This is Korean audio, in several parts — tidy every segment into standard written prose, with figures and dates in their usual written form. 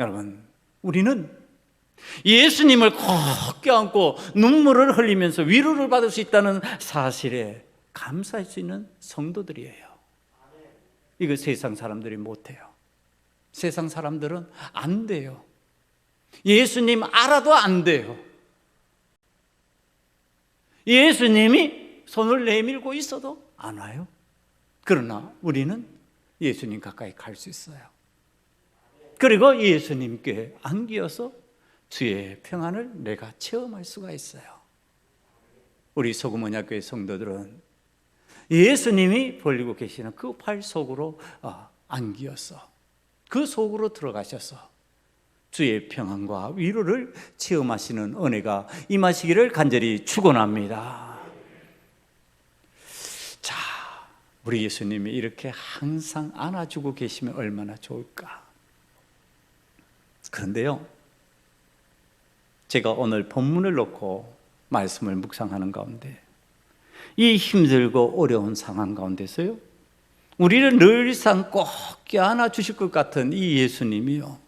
여러분, 우리는 예수님을 꼭 껴안고 눈물을 흘리면서 위로를 받을 수 있다는 사실에 감사할 수 있는 성도들이에요. 이거 세상 사람들이 못해요. 세상 사람들은 안 돼요. 예수님 알아도 안 돼요. 예수님이 손을 내밀고 있어도 안 와요. 그러나 우리는 예수님 가까이 갈 수 있어요. 그리고 예수님께 안기어서 주의 평안을 내가 체험할 수가 있어요. 우리 소금언약교회 성도들은 예수님이 벌리고 계시는 그 팔 속으로 안기어서 그 속으로 들어가셔서 주의 평안과 위로를 체험하시는 은혜가 임하시기를 간절히 축원합니다. 자, 우리 예수님이 이렇게 항상 안아주고 계시면 얼마나 좋을까. 그런데요, 제가 오늘 본문을 놓고 말씀을 묵상하는 가운데 이 힘들고 어려운 상황 가운데서요, 우리를 늘상 꼭 껴안아 주실 것 같은 이 예수님이요,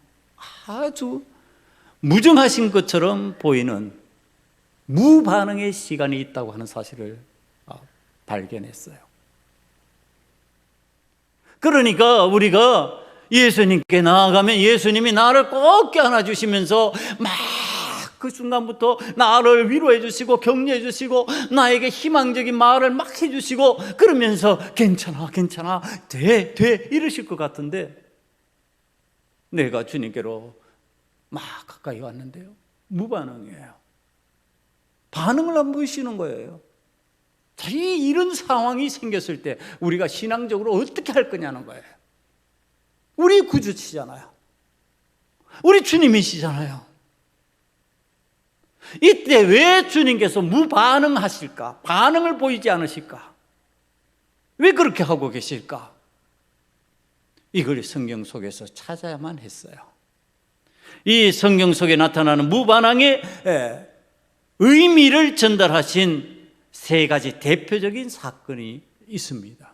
아주 무정하신 것처럼 보이는 무반응의 시간이 있다고 하는 사실을 발견했어요. 그러니까 우리가 예수님께 나아가면 예수님이 나를 꼭 껴안아 주시면서 막 그 순간부터 나를 위로해 주시고 격려해 주시고 나에게 희망적인 말을 막 해주시고 그러면서 괜찮아 돼 이러실 것 같은데, 내가 주님께로 막 가까이 왔는데요, 무반응이에요. 반응을 안 보이시는 거예요. 이런 상황이 생겼을 때 우리가 신앙적으로 어떻게 할 거냐는 거예요. 우리 구주시잖아요. 우리 주님이시잖아요. 이때 왜 주님께서 무반응하실까? 반응을 보이지 않으실까? 왜 그렇게 하고 계실까? 이걸 성경 속에서 찾아야만 했어요. 이 성경 속에 나타나는 무반응의 의미를 전달하신 세 가지 대표적인 사건이 있습니다.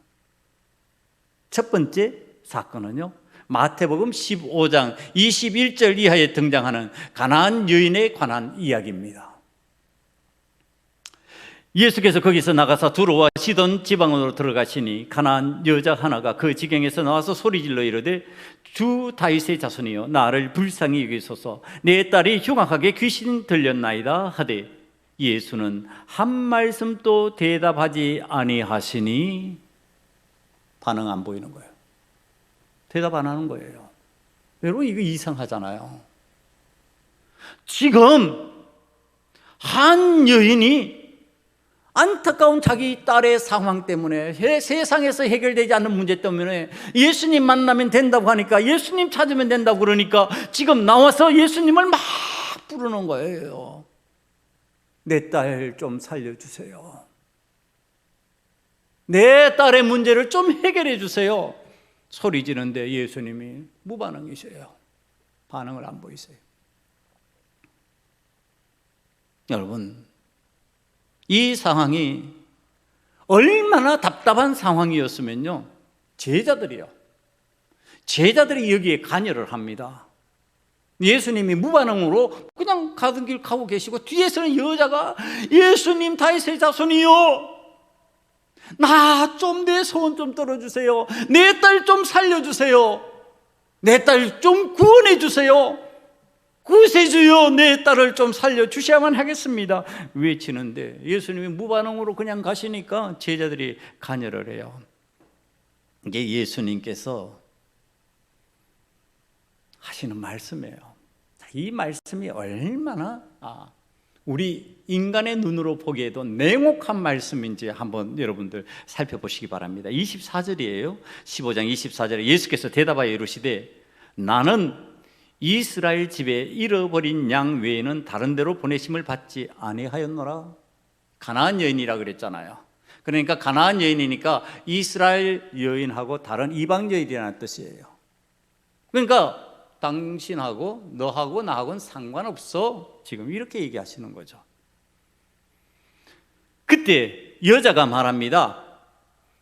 첫 번째 사건은요, 마태복음 15장 21절 이하에 등장하는 가나안 여인에 관한 이야기입니다. 예수께서 거기서 나가서 두로와 시돈 지방으로 들어가시니 가나안 여자 하나가 그 지경에서 나와서 소리질러 이르되, 주 다윗의 자손이여 나를 불쌍히 여기소서, 내 딸이 흉악하게 귀신 들렸나이다 하되, 예수는 한 말씀도 대답하지 아니하시니. 반응 안 보이는 거예요. 대답 안 하는 거예요. 여러분, 이거 이상하잖아요. 지금 한 여인이 안타까운 자기 딸의 상황 때문에, 세상에서 해결되지 않는 문제 때문에 예수님 만나면 된다고 하니까, 예수님 찾으면 된다고 그러니까 지금 나와서 예수님을 막 부르는 거예요. 내 딸 좀 살려주세요. 내 딸의 문제를 좀 해결해 주세요. 소리 지르는데 예수님이 무반응이세요. 반응을 안 보이세요. 여러분, 이 상황이 얼마나 답답한 상황이었으면요, 제자들이 여기에 관여를 합니다. 예수님이 무반응으로 그냥 가던 길 가고 계시고, 뒤에서는 여자가 예수님 다윗의 자손이요, 나 좀 내 소원 좀 떨어주세요. 내 딸 좀 살려주세요. 내 딸 좀 구원해 주세요. 구세주여, 내 딸을 좀 살려주셔야만 하겠습니다 외치는데, 예수님이 무반응으로 그냥 가시니까 제자들이 간여를 해요. 이게 예수님께서 하시는 말씀이에요. 이 말씀이 얼마나 우리 인간의 눈으로 보기에도 냉혹한 말씀인지 한번 여러분들 살펴보시기 바랍니다. 24절이에요. 15장 24절에 예수께서 대답하여 이르시되, 나는 이스라엘 집에 잃어버린 양 외에는 다른 데로 보내심을 받지 아니하였노라. 가나안 여인이라 그랬잖아요. 그러니까 가나안 여인이니까 이스라엘 여인하고 다른 이방 여인이라는 뜻이에요. 그러니까 당신하고 너하고 나하고는 상관없어, 지금 이렇게 얘기하시는 거죠. 그때 여자가 말합니다.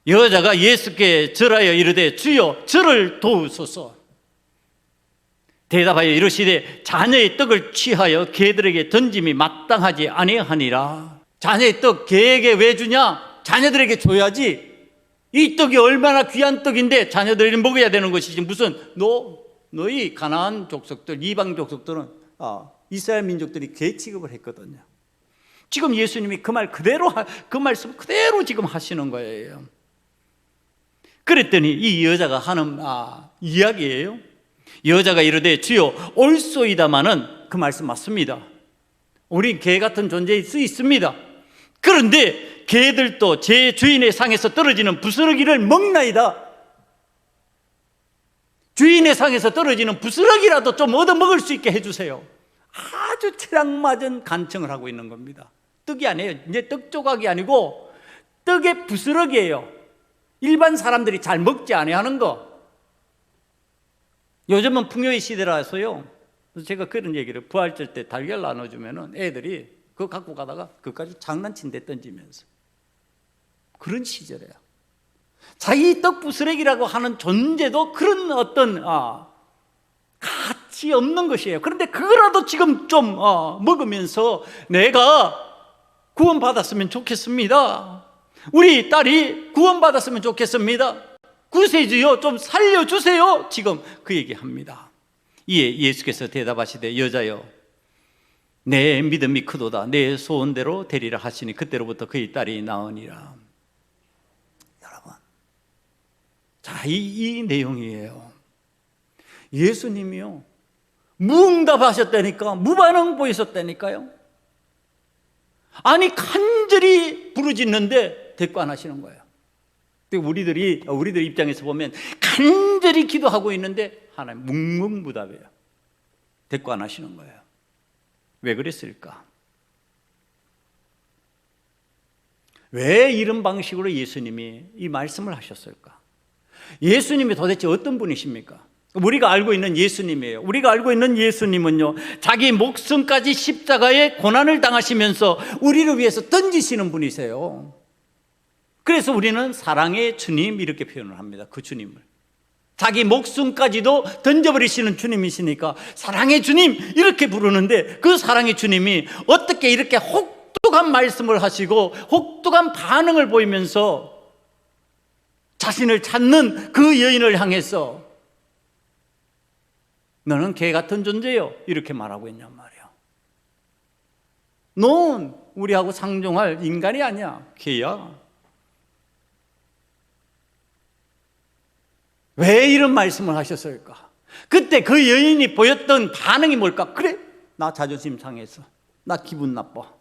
여자가 예수께 절하여 이르되, 주여 저를 도우소서. 대답하여 이르시되 자녀의 떡을 취하여 개들에게 던짐이 마땅하지 아니하니라. 자녀의 떡 개에게 왜 주냐? 자녀들에게 줘야지. 이 떡이 얼마나 귀한 떡인데 자녀들이 먹어야 되는 것이지. 무슨 너희 가나안 족속들, 이방 족속들은 이스라엘 민족들이 개 취급을 했거든요. 지금 예수님이 그 말씀 그대로 지금 하시는 거예요. 그랬더니 이 여자가 하는 이야기예요. 여자가 이르되 주여 옳소이다마는, 그 말씀 맞습니다. 우리 개 같은 존재일 수 있습니다. 그런데 개들도 제 주인의 상에서 떨어지는 부스러기를 먹나이다. 주인의 상에서 떨어지는 부스러기라도 좀 얻어먹을 수 있게 해주세요. 아주 체랑맞은 간청을 하고 있는 겁니다. 떡이 아니에요. 이제 떡 조각이 아니고 떡의 부스러기예요. 일반 사람들이 잘 먹지 아니하는 거. 요즘은 풍요의 시대라서요. 그래서 제가 그런 얘기를, 부활절 때 달걀 나눠주면은 애들이 그거 갖고 가다가 그까지 장난친데 던지면서, 그런 시절이에요. 자기 떡 부스러기라고 하는 존재도 그런 어떤 가치 없는 것이에요. 그런데 그거라도 지금 좀 먹으면서 내가 구원받았으면 좋겠습니다. 우리 딸이 구원받았으면 좋겠습니다. 구세주여 좀 살려주세요. 지금 그 얘기합니다. 이에 예수께서 대답하시되 여자여 내 믿음이 크도다. 내 소원대로 되리라 하시니 그때로부터 그의 딸이 나으니라. 여러분, 자, 이 내용이에요. 예수님이요 무응답하셨다니까, 무반응 보이셨다니까요. 아니 간절히 부르짖는데 대꾸 안 하시는 거예요. 우리들 입장에서 보면 간절히 기도하고 있는데 하나님 묵묵부답해요. 대꾸 안 하시는 거예요. 왜 그랬을까? 왜 이런 방식으로 예수님이 이 말씀을 하셨을까? 예수님이 도대체 어떤 분이십니까? 우리가 알고 있는 예수님이에요. 우리가 알고 있는 예수님은요, 자기 목숨까지 십자가에 고난을 당하시면서 우리를 위해서 던지시는 분이세요. 그래서 우리는 사랑의 주님 이렇게 표현을 합니다. 그 주님을 자기 목숨까지도 던져버리시는 주님이시니까 사랑의 주님 이렇게 부르는데, 그 사랑의 주님이 어떻게 이렇게 혹독한 말씀을 하시고 혹독한 반응을 보이면서 자신을 찾는 그 여인을 향해서 너는 개 같은 존재요 이렇게 말하고 있냔 말이야. 넌 우리하고 상종할 인간이 아니야, 개야. 왜 이런 말씀을 하셨을까? 그때 그 여인이 보였던 반응이 뭘까? 그래, 나 자존심 상했어, 나 기분 나빠,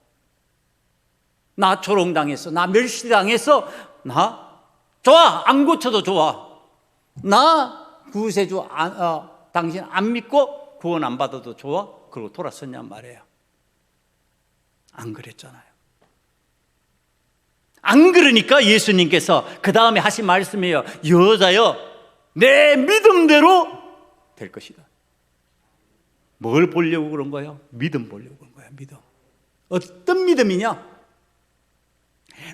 나 조롱당했어, 나 멸시당했어, 나 좋아, 안 고쳐도 좋아, 나 구세주 당신 안 믿고 구원 안 받아도 좋아. 그러고 돌아섰냔 말이에요. 안 그랬잖아요. 안 그러니까 예수님께서 그 다음에 하신 말씀이에요. 여자여 내 믿음대로 될 것이다. 뭘 보려고 그런 거예요? 믿음 보려고 그런 거예요. 믿음. 어떤 믿음이냐?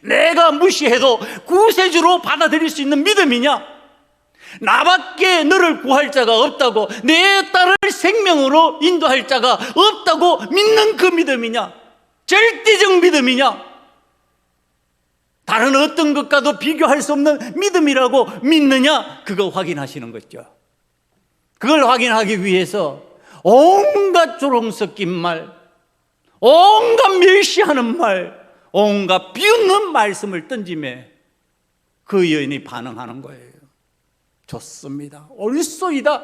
내가 무시해도 구세주로 받아들일 수 있는 믿음이냐? 나밖에 너를 구할 자가 없다고, 내 딸을 생명으로 인도할 자가 없다고 믿는 그 믿음이냐? 절대적 믿음이냐? 다른 어떤 것과도 비교할 수 없는 믿음이라고 믿느냐? 그거 확인하시는 거죠. 그걸 확인하기 위해서 온갖 조롱 섞인 말, 온갖 멸시하는 말, 온갖 비웃는 말씀을 던짐에 그 여인이 반응하는 거예요. 좋습니다, 옳소이다.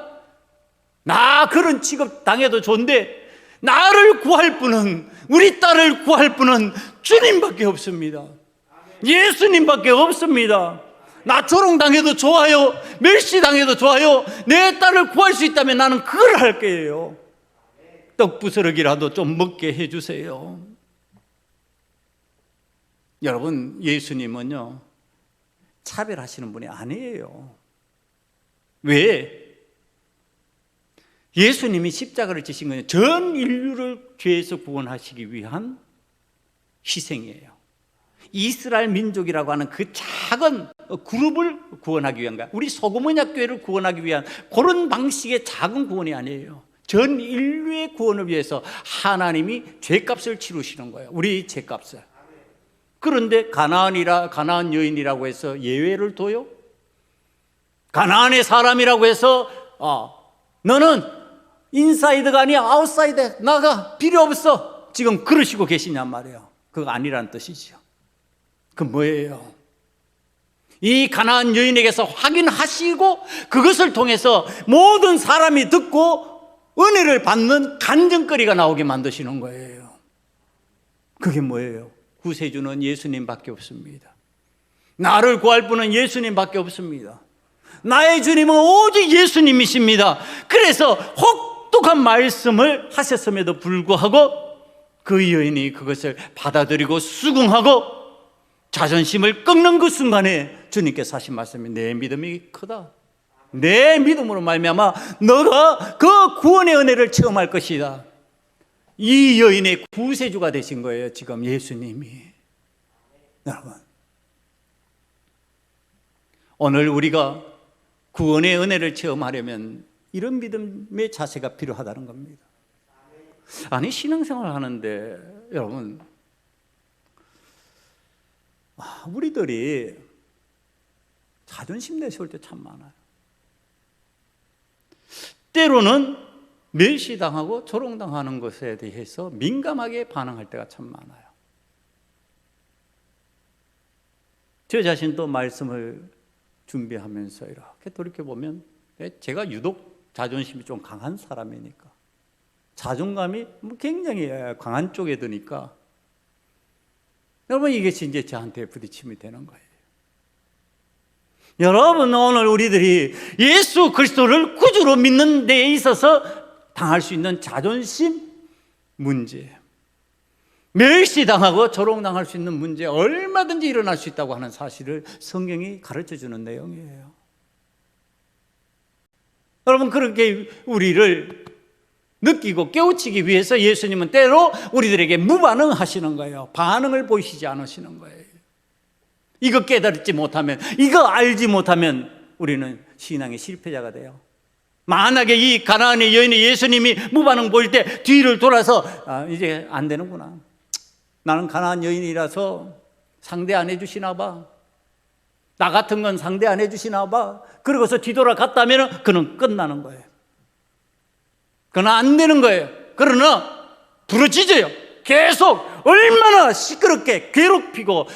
나 그런 취급 당해도 좋은데 나를 구할 분은, 우리 딸을 구할 분은 주님밖에 없습니다. 예수님밖에 없습니다. 나 조롱당해도 좋아요, 멸시당해도 좋아요. 내 딸을 구할 수 있다면 나는 그걸 할 거예요. 떡 부스러기라도 좀 먹게 해주세요. 여러분, 예수님은요 차별하시는 분이 아니에요. 왜? 예수님이 십자가를 지신 거예요. 전 인류를 죄에서 구원하시기 위한 희생이에요. 이스라엘 민족이라고 하는 그 작은 그룹을 구원하기 위한 거야. 우리 소금언약 교회를 구원하기 위한 그런 방식의 작은 구원이 아니에요. 전 인류의 구원을 위해서 하나님이 죄값을 치르시는 거예요. 우리 죄값을. 그런데 가나안 여인이라고 해서 예외를 둬요? 가나안의 사람이라고 해서 너는 인사이드가 아니야 아웃사이드 나가 필요 없어 지금 그러시고 계시냔 말이에요. 그거 아니라는 뜻이죠. 그 뭐예요? 이 가나안 여인에게서 확인하시고 그것을 통해서 모든 사람이 듣고 은혜를 받는 간증거리가 나오게 만드시는 거예요. 그게 뭐예요? 구세주는 예수님밖에 없습니다. 나를 구할 분은 예수님밖에 없습니다. 나의 주님은 오직 예수님이십니다. 그래서 혹독한 말씀을 하셨음에도 불구하고 그 여인이 그것을 받아들이고 수긍하고 자존심을 꺾는 그 순간에 주님께서 하신 말씀이 내 믿음이 크다. 내 믿음으로 말미암아 너가 그 구원의 은혜를 체험할 것이다. 이 여인의 구세주가 되신 거예요. 지금 예수님이. 여러분, 오늘 우리가 구원의 은혜를 체험하려면 이런 믿음의 자세가 필요하다는 겁니다. 아니 신앙생활을 하는데 여러분 우리들이 자존심 내세울 때 참 많아요. 때로는 멸시당하고 조롱당하는 것에 대해서 민감하게 반응할 때가 참 많아요. 저 자신도 말씀을 준비하면서 이렇게 돌이켜보면 제가 유독 자존심이 좀 강한 사람이니까 자존감이 굉장히 강한 쪽에 드니까 여러분 이것이 이제 저한테 부딪힘이 되는 거예요. 여러분 오늘 우리들이 예수 그리스도를 구주로 믿는 데에 있어서 당할 수 있는 자존심 문제, 멸시당하고 조롱당할 수 있는 문제 얼마든지 일어날 수 있다고 하는 사실을 성경이 가르쳐주는 내용이에요. 여러분 그렇게 우리를 느끼고 깨우치기 위해서 예수님은 때로 우리들에게 무반응하시는 거예요. 반응을 보이시지 않으시는 거예요. 이거 깨달지 못하면, 이거 알지 못하면 우리는 신앙의 실패자가 돼요. 만약에 이 가나안의 여인의 예수님이 무반응 보일 때 뒤를 돌아서 이제 안 되는구나. 나는 가나안 여인이라서 상대 안 해주시나 봐. 나 같은 건 상대 안 해주시나 봐. 그러고서 뒤돌아갔다면 그는 끝나는 거예요. 그는 안 되는 거예요. 그러나 부르짖어요. 계속 얼마나 시끄럽게 괴롭히고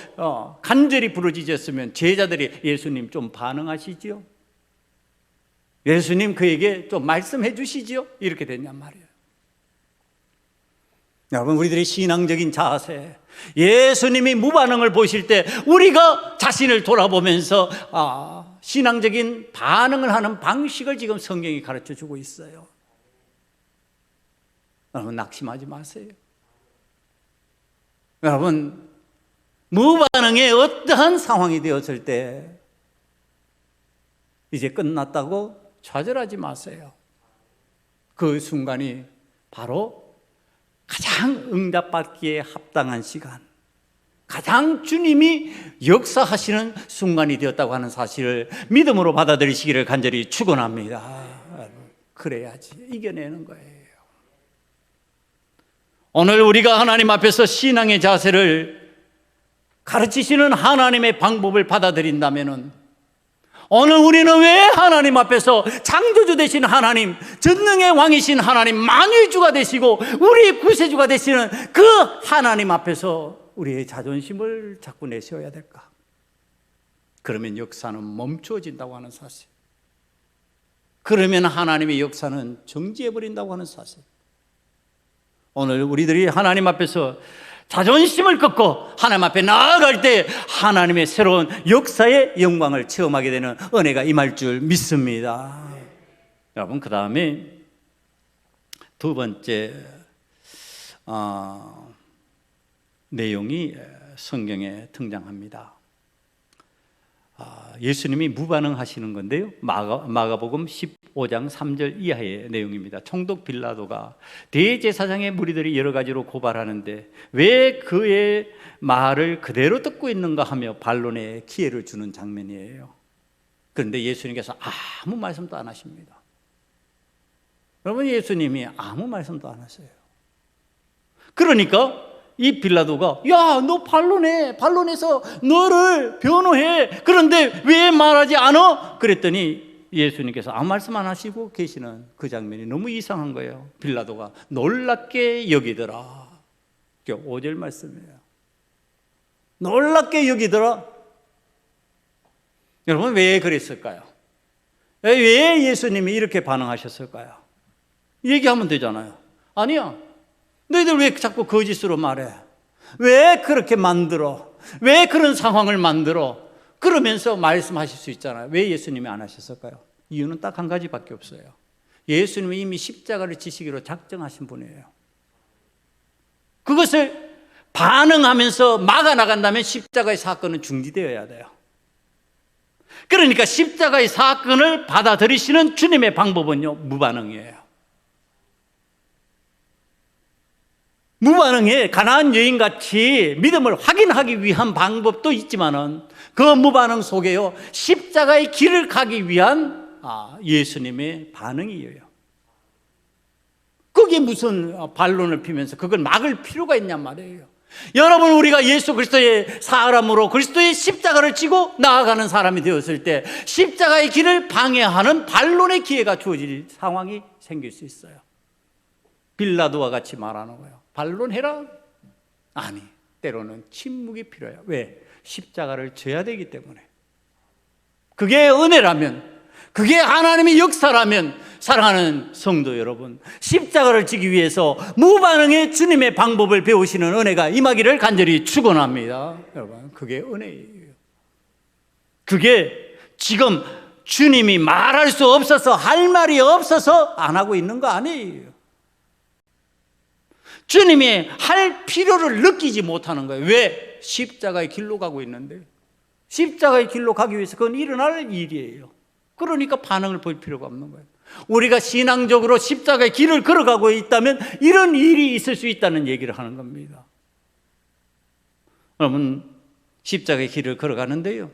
간절히 부르짖었으면 제자들이 예수님 좀 반응하시지요. 예수님 그에게 좀 말씀해 주시지요. 이렇게 됐냔 말이에요. 여러분 우리들의 신앙적인 자세, 예수님이 무반응을 보실 때 우리가 자신을 돌아보면서 신앙적인 반응을 하는 방식을 지금 성경이 가르쳐주고 있어요. 여러분 낙심하지 마세요. 여러분 무반응의 어떠한 상황이 되었을 때 이제 끝났다고 좌절하지 마세요. 그 순간이 바로 가장 응답받기에 합당한 시간, 가장 주님이 역사하시는 순간이 되었다고 하는 사실을 믿음으로 받아들이시기를 간절히 축원합니다. 그래야지 이겨내는 거예요. 오늘 우리가 하나님 앞에서 신앙의 자세를 가르치시는 하나님의 방법을 받아들인다면 오늘 우리는 왜 하나님 앞에서 창조주 되신 하나님, 전능의 왕이신 하나님, 만유주가 되시고 우리 구세주가 되시는 그 하나님 앞에서 우리의 자존심을 자꾸 내세워야 될까? 그러면 역사는 멈추어진다고 하는 사실, 그러면 하나님의 역사는 정지해버린다고 하는 사실. 오늘 우리들이 하나님 앞에서 자존심을 꺾고 하나님 앞에 나아갈 때 하나님의 새로운 역사의 영광을 체험하게 되는 은혜가 임할 줄 믿습니다. 여러분 그 다음에 두 번째 내용이 성경에 등장합니다. 예수님이 무반응하시는 건데요, 마가복음 15장 3절 이하의 내용입니다. 총독 빌라도가 대제사장의 무리들이 여러 가지로 고발하는데 왜 그의 말을 그대로 듣고 있는가 하며 반론에 기회를 주는 장면이에요. 그런데 예수님께서 아무 말씀도 안 하십니다. 여러분, 예수님이 아무 말씀도 안 하세요. 그러니까 이 빌라도가 야, 너 반론해. 반론해서 너를 변호해. 그런데 왜 말하지 않아? 그랬더니 예수님께서 아무 말씀 안 하시고 계시는 그 장면이 너무 이상한 거예요. 빌라도가 놀랍게 여기더라. 5절 말씀이에요. 놀랍게 여기더라. 여러분, 왜 그랬을까요? 왜 예수님이 이렇게 반응하셨을까요? 얘기하면 되잖아요. 아니야. 너희들 왜 자꾸 거짓으로 말해? 왜 그렇게 만들어? 왜 그런 상황을 만들어? 그러면서 말씀하실 수 있잖아요. 왜 예수님이 안 하셨을까요? 이유는 딱 한 가지밖에 없어요. 예수님이 이미 십자가를 지시기로 작정하신 분이에요. 그것을 반응하면서 막아나간다면 십자가의 사건은 중지되어야 돼요. 그러니까 십자가의 사건을 받아들이시는 주님의 방법은요, 무반응이에요. 무반응에 가나안 여인같이 믿음을 확인하기 위한 방법도 있지만은 그 무반응 속에요, 십자가의 길을 가기 위한 예수님의 반응이에요. 그게 무슨 반론을 피면서 그걸 막을 필요가 있냔 말이에요. 여러분, 우리가 예수 그리스도의 사람으로 그리스도의 십자가를 지고 나아가는 사람이 되었을 때 십자가의 길을 방해하는 반론의 기회가 주어질 상황이 생길 수 있어요. 빌라도와 같이 말하는 거예요. 반론해라? 아니, 때로는 침묵이 필요해요. 왜? 십자가를 져야 되기 때문에. 그게 은혜라면, 그게 하나님의 역사라면, 사랑하는 성도 여러분, 십자가를 지기 위해서 무반응의 주님의 방법을 배우시는 은혜가 임하기를 간절히 축원합니다. 여러분, 그게 은혜예요. 그게 지금 주님이 말할 수 없어서, 할 말이 없어서 안 하고 있는 거 아니에요. 주님이 할 필요를 느끼지 못하는 거예요. 왜? 십자가의 길로 가고 있는데. 십자가의 길로 가기 위해서 그건 일어날 일이에요. 그러니까 반응을 볼 필요가 없는 거예요. 우리가 신앙적으로 십자가의 길을 걸어가고 있다면 이런 일이 있을 수 있다는 얘기를 하는 겁니다. 여러분, 십자가의 길을 걸어가는데요,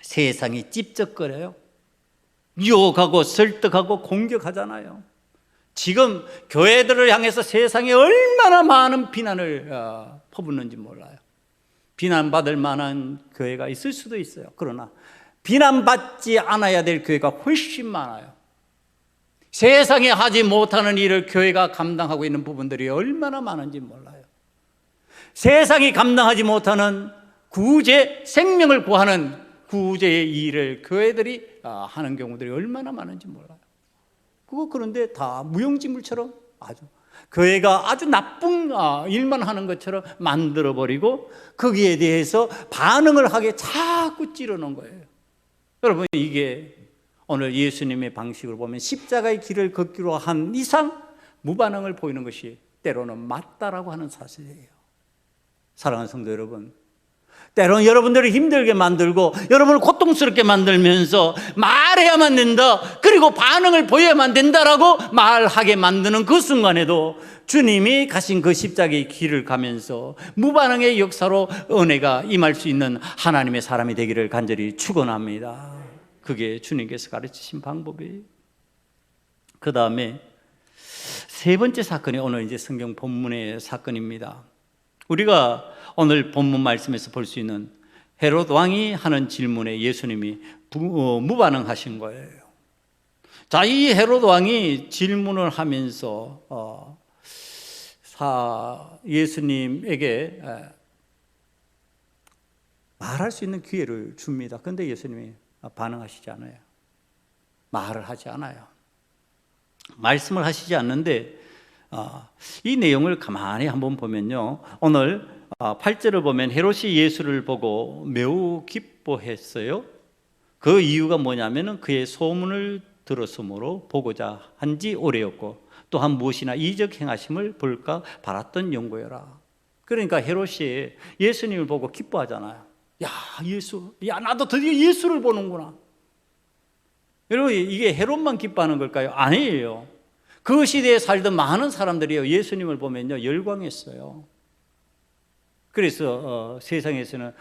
세상이 찝쩍거려요. 유혹하고 설득하고 공격하잖아요. 지금 교회들을 향해서 세상에 얼마나 많은 비난을 퍼붓는지 몰라요. 비난받을 만한 교회가 있을 수도 있어요. 그러나 비난받지 않아야 될 교회가 훨씬 많아요. 세상에 하지 못하는 일을 교회가 감당하고 있는 부분들이 얼마나 많은지 몰라요. 세상이 감당하지 못하는 구제, 생명을 구하는 구제의 일을 교회들이 하는 경우들이 얼마나 많은지 몰라요. 그런데 다 무용지물처럼 아주 교회가 아주 나쁜 일만 하는 것처럼 만들어버리고 거기에 대해서 반응을 하게 자꾸 찌르는 거예요. 여러분, 이게 오늘 예수님의 방식을 보면 십자가의 길을 걷기로 한 이상 무반응을 보이는 것이 때로는 맞다라고 하는 사실이에요. 사랑하는 성도 여러분, 때로는 여러분들을 힘들게 만들고 여러분을 고통스럽게 만들면서 말해야만 된다, 그리고 반응을 보여야만 된다라고 말하게 만드는 그 순간에도 주님이 가신 그 십자가의 길을 가면서 무반응의 역사로 은혜가 임할 수 있는 하나님의 사람이 되기를 간절히 축원합니다. 그게 주님께서 가르치신 방법이에요. 그 다음에 세 번째 사건이 오늘 이제 성경 본문의 사건입니다. 우리가 오늘 본문 말씀에서 볼 수 있는 헤롯 왕이 하는 질문에 예수님이 무반응하신 거예요. 자, 이 헤롯 왕이 질문을 하면서 예수님에게 말할 수 있는 기회를 줍니다. 그런데 예수님이 반응하시지 않아요. 말을 하지 않아요. 말씀을 하시지 않는데 이 내용을 가만히 한번 보면요, 오늘 8절을 보면 헤롯이 예수를 보고 매우 기뻐했어요. 그 이유가 뭐냐면은 그의 소문을 들었으므로 보고자 한지 오래였고 또한 무엇이나 이적 행하심을 볼까 바랐던 연고여라. 그러니까 헤롯이 예수님을 보고 기뻐하잖아요. 야, 예수, 야, 나도 드디어 예수를 보는구나. 여러분, 이게 헤롯만 기뻐하는 걸까요? 아니에요. 그 시대에 살던 많은 사람들이요, 예수님을 보면요 열광했어요. 그래서 세상에서는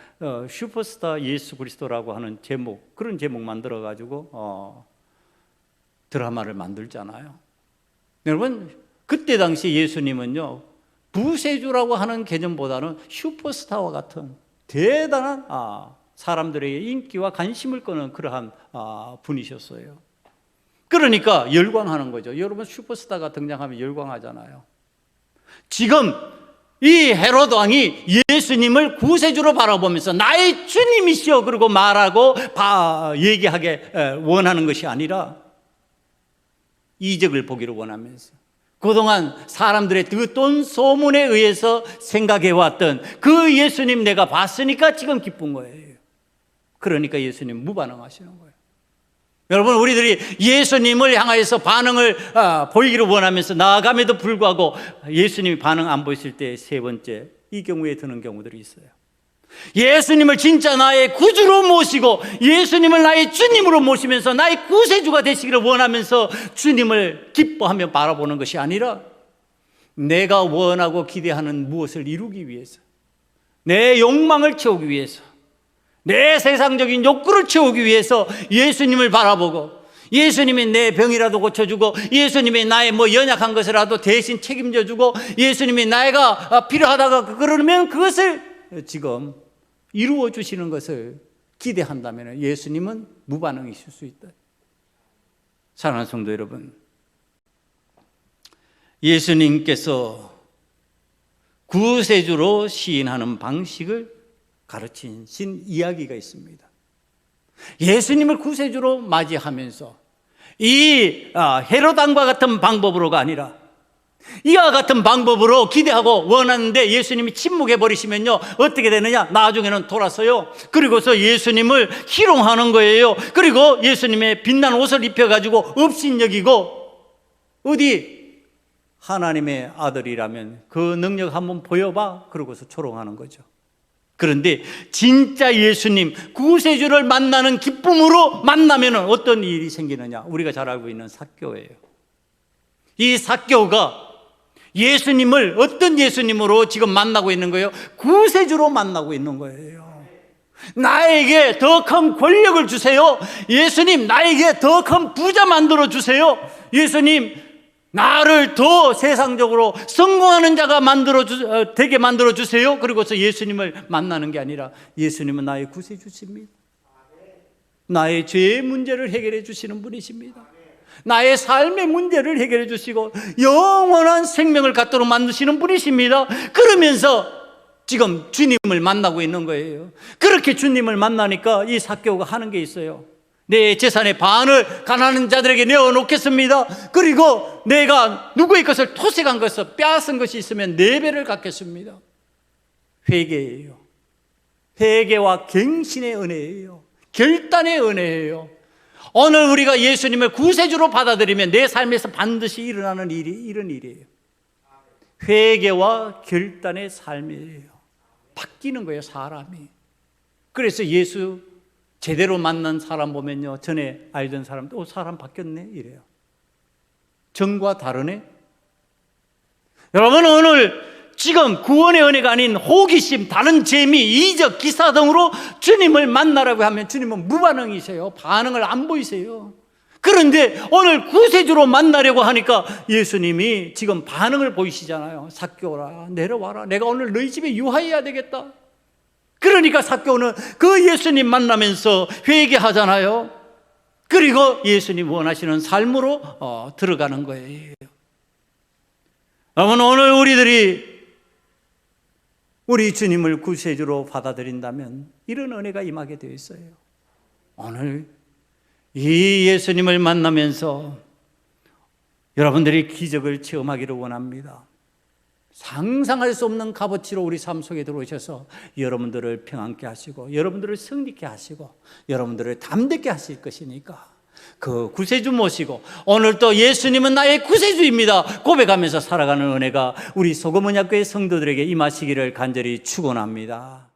슈퍼스타 예수 그리스도라고 하는 제목, 그런 제목 만들어 가지고 드라마를 만들잖아요. 여러분, 그때 당시 예수님은요, 구세주라고 하는 개념보다는 슈퍼스타와 같은 대단한 사람들에게 인기와 관심을 끄는 그러한 분이셨어요. 그러니까 열광하는 거죠. 여러분, 슈퍼스타가 등장하면 열광하잖아요. 지금 이 헤롯 왕이 예수님을 구세주로 바라보면서 나의 주님이시여 그러고 말하고 얘기하게 원하는 것이 아니라 이적을 보기를 원하면서 그동안 사람들의 듣던 소문에 의해서 생각해왔던 그 예수님 내가 봤으니까 지금 기쁜 거예요. 그러니까 예수님 무반응하시는 거예요. 여러분, 우리들이 예수님을 향하여서 반응을 보이기를 원하면서 나아감에도 불구하고 예수님이 반응 안 보였을 때 세 번째, 이 경우에 드는 경우들이 있어요. 예수님을 진짜 나의 구주로 모시고 예수님을 나의 주님으로 모시면서 나의 구세주가 되시기를 원하면서 주님을 기뻐하며 바라보는 것이 아니라 내가 원하고 기대하는 무엇을 이루기 위해서, 내 욕망을 채우기 위해서, 내 세상적인 욕구를 채우기 위해서 예수님을 바라보고 예수님이 내 병이라도 고쳐주고 예수님이 나의 연약한 것이라도 대신 책임져주고 예수님이 내가 필요하다가 그러면 그것을 지금 이루어 주시는 것을 기대한다면 예수님은 무반응이실 수 있다. 사랑하는 성도 여러분, 예수님께서 구세주로 시인하는 방식을 가르친 이야기가 있습니다. 예수님을 구세주로 맞이하면서 이 헤롯 왕과 같은 방법으로가 아니라 이와 같은 방법으로 기대하고 원하는데 예수님이 침묵해 버리시면요, 어떻게 되느냐? 나중에는 돌아서요, 그리고서 예수님을 희롱하는 거예요. 그리고 예수님의 빛난 옷을 입혀가지고 업신여기고 어디 하나님의 아들이라면 그 능력 한번 보여봐, 그러고서 조롱하는 거죠. 그런데 진짜 예수님 구세주를 만나는 기쁨으로 만나면 어떤 일이 생기느냐? 우리가 잘 알고 있는 삭개오예요. 이 삭개오가 예수님을 어떤 예수님으로 지금 만나고 있는 거예요? 구세주로 만나고 있는 거예요. 나에게 더 큰 권력을 주세요. 예수님, 나에게 더 큰 부자 만들어 주세요. 예수님, 나를 더 세상적으로 성공하는 자가 되게 만들어 주세요. 그리고서 예수님을 만나는 게 아니라 예수님은 나의 구세주십니다. 나의 죄의 문제를 해결해 주시는 분이십니다. 나의 삶의 문제를 해결해 주시고 영원한 생명을 갖도록 만드시는 분이십니다. 그러면서 지금 주님을 만나고 있는 거예요. 그렇게 주님을 만나니까 이 삭개오가 하는 게 있어요. 내 재산의 반을 가난한 자들에게 내어놓겠습니다. 그리고 내가 누구의 것을 토색한 것을 빼앗은 것이 있으면 4배를 갚겠습니다. 회개예요. 회개와 갱신의 은혜예요. 결단의 은혜예요. 오늘 우리가 예수님을 구세주로 받아들이면 내 삶에서 반드시 일어나는 일이 이런 일이에요. 회개와 결단의 삶이에요. 바뀌는 거예요, 사람이. 그래서 예수 제대로 만난 사람 보면요, 전에 알던 사람도 사람 바뀌었네 이래요. 전과 다르네. 여러분, 오늘 지금 구원의 은혜가 아닌 호기심, 다른 재미, 이적, 기사 등으로 주님을 만나라고 하면 주님은 무반응이세요. 반응을 안 보이세요. 그런데 오늘 구세주로 만나려고 하니까 예수님이 지금 반응을 보이시잖아요. 삭개오라, 내려와라. 내가 오늘 너희 집에 유하해야 되겠다. 그러니까 삭개오는 그 예수님 만나면서 회개하잖아요. 그리고 예수님 원하시는 삶으로 들어가는 거예요. 여러분, 오늘 우리들이 우리 주님을 구세주로 받아들인다면 이런 은혜가 임하게 되어 있어요. 오늘 이 예수님을 만나면서 여러분들이 기적을 체험하기를 원합니다. 상상할 수 없는 값어치로 우리 삶 속에 들어오셔서 여러분들을 평안케 하시고 여러분들을 승리케 하시고 여러분들을 담대케 하실 것이니까 그 구세주 모시고 오늘 또 예수님은 나의 구세주입니다 고백하면서 살아가는 은혜가 우리 소금언약교회 성도들에게 임하시기를 간절히 축원합니다.